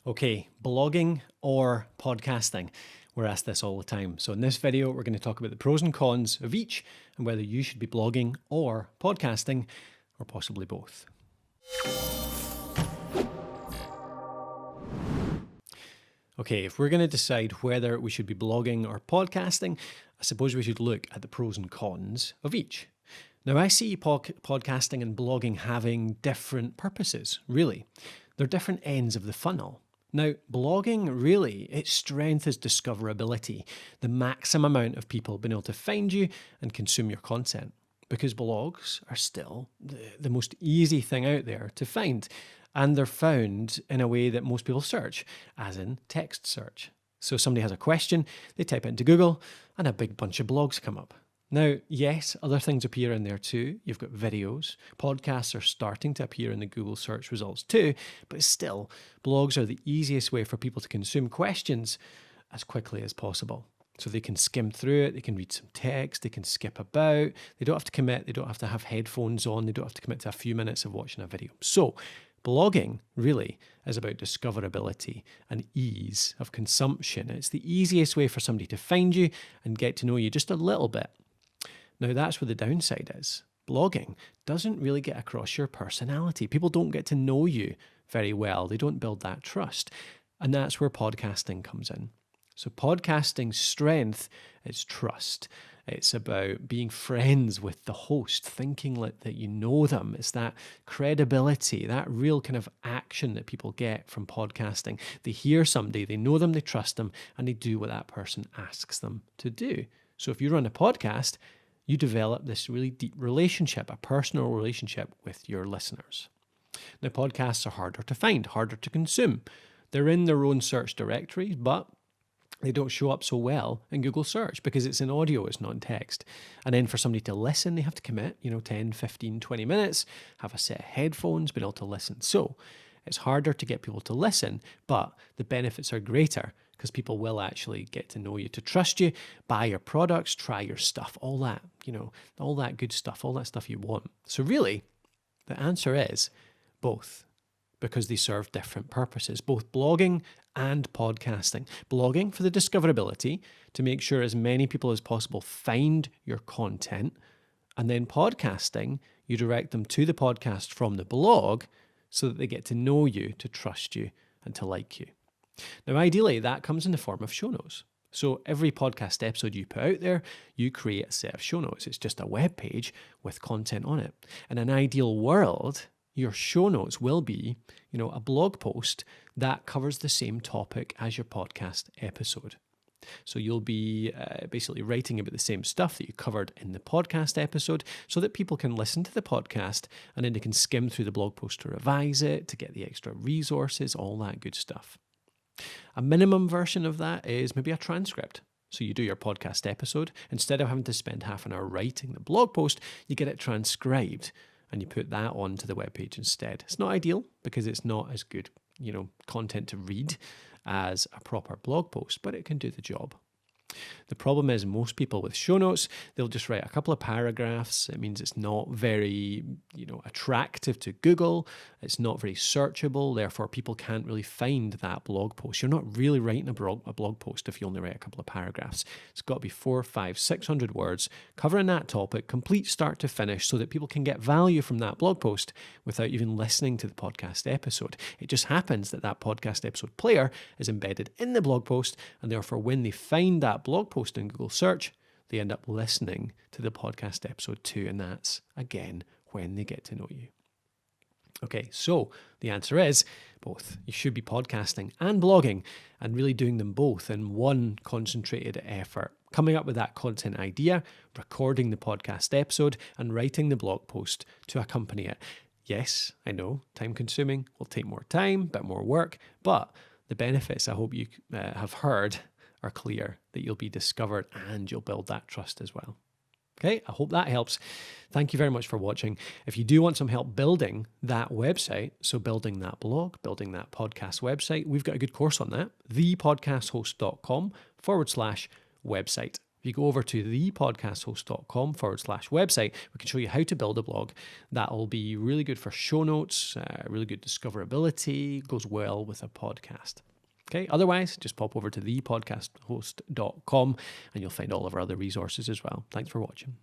Okay, blogging or podcasting? We're asked this all the time. So in this video, we're going to talk about the pros and cons of each and whether you should be blogging or podcasting, or possibly both. Okay, if we're going to decide whether we should be blogging or podcasting, I suppose we should look at the pros and cons of each. Now, I see podcasting and blogging having different purposes, really. They're different ends of the funnel. Now, blogging, really, its strength is discoverability, the maximum amount of people being able to find you and consume your content, because blogs are still the most easy thing out there to find, and they're found in a way that most people search, as in text search. So somebody has a question, they type it into Google, and a big bunch of blogs come up. Now, yes, other things appear in there too. You've got videos. Podcasts are starting to appear in the Google search results too, but still, blogs are the easiest way for people to consume questions as quickly as possible. So they can skim through it, they can read some text, they can skip about, they don't have to commit, they don't have to have headphones on, they don't have to commit to a few minutes of watching a video. So blogging really is about discoverability and ease of consumption. It's the easiest way for somebody to find you and get to know you just a little bit. Now, that's where the downside is. Blogging doesn't really get across your personality. People don't get to know you very well. They don't build that trust. And that's where podcasting comes in. So podcasting's strength is trust. It's about being friends with the host, thinking like that you know them. It's that credibility, that real kind of action that people get from podcasting. They hear somebody, they know them, they trust them, and they do what that person asks them to do. So if you run a podcast, you develop this really deep relationship, a personal relationship with your listeners. Now, podcasts are harder to find, harder to consume. They're in their own search directories, but they don't show up so well in Google search because it's in audio, it's not in text. And then for somebody to listen, they have to commit, 10, 15, 20 minutes, have a set of headphones, be able to listen. So it's harder to get people to listen, but the benefits are greater because people will actually get to know you, to trust you, buy your products, try your stuff, all that, all that good stuff, all that stuff you want. So really, the answer is both, because they serve different purposes, both blogging and podcasting. Blogging for the discoverability, to make sure as many people as possible find your content, and then podcasting, you direct them to the podcast from the blog so that they get to know you, to trust you, and to like you. Now, ideally, that comes in the form of show notes. So every podcast episode you put out there, you create a set of show notes. It's just a web page with content on it. In an ideal world, your show notes will be, a blog post that covers the same topic as your podcast episode. So you'll be basically writing about the same stuff that you covered in the podcast episode so that people can listen to the podcast and then they can skim through the blog post to revise it, to get the extra resources, all that good stuff. A minimum version of that is maybe a transcript. So you do your podcast episode. Instead of having to spend half an hour writing the blog post, you get it transcribed and you put that onto the webpage instead. It's not ideal because it's not as good, content to read as a proper blog post, but it can do the job. The problem is most people with show notes, they'll just write a couple of paragraphs. It means it's not very, attractive to Google. It's not very searchable. Therefore, people can't really find that blog post. You're not really writing a blog post if you only write a couple of paragraphs. It's got to be 400, 500, 600 words covering that topic, complete start to finish, so that people can get value from that blog post without even listening to the podcast episode. It just happens that that podcast episode player is embedded in the blog post, and therefore when they find that blog post in Google search, they end up listening to the podcast episode too, and that's, again, when they get to know you. Okay, so the answer is both. You should be podcasting and blogging and really doing them both in one concentrated effort, coming up with that content idea, recording the podcast episode, and writing the blog post to accompany it. Yes, I know, time consuming, will take more time, a bit more work, but the benefits I hope you have heard are clear, that you'll be discovered and you'll build that trust as well. Okay, I hope that helps. Thank you very much for watching. If you do want some help building that website, so building that blog, building that podcast website, we've got a good course on that, thepodcasthost.com/website. If you go over to thepodcasthost.com/website, we can show you how to build a blog. That'll be really good for show notes, really good discoverability, goes well with a podcast. Okay, otherwise, just pop over to thepodcasthost.com and you'll find all of our other resources as well. Thanks for watching.